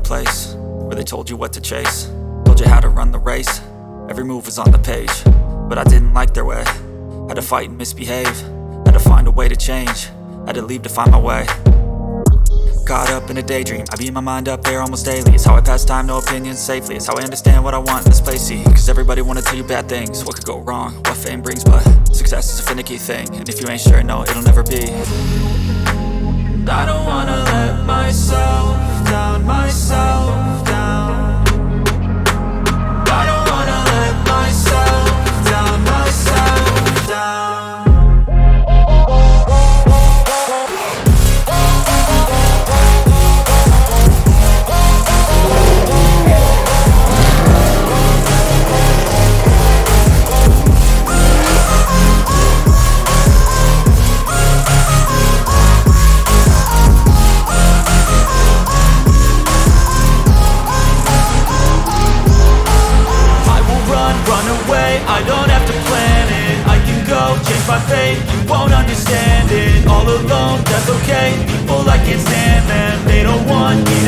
place where they told you what to chase, told you how to run the race. Every move was on the page, but I didn't like their way. Had to fight and misbehave, had to find a way to change, had to leave to find my way. Caught up in a daydream, I beat my mind up there almost daily. It's how I pass time, no opinions safely. It's how I understand what I want in this place, see. Cause everybody wanna tell you bad things, what could go wrong, what fame brings. But success is a finicky thing, and if you ain't sure, no, it'll never be. I don't wanna let myself down, myself down. I don't wanna let myself down, myself down. I don't have to plan it, I can go change my fate. You won't understand it, all alone, that's okay. People, I can't stand them, they don't want me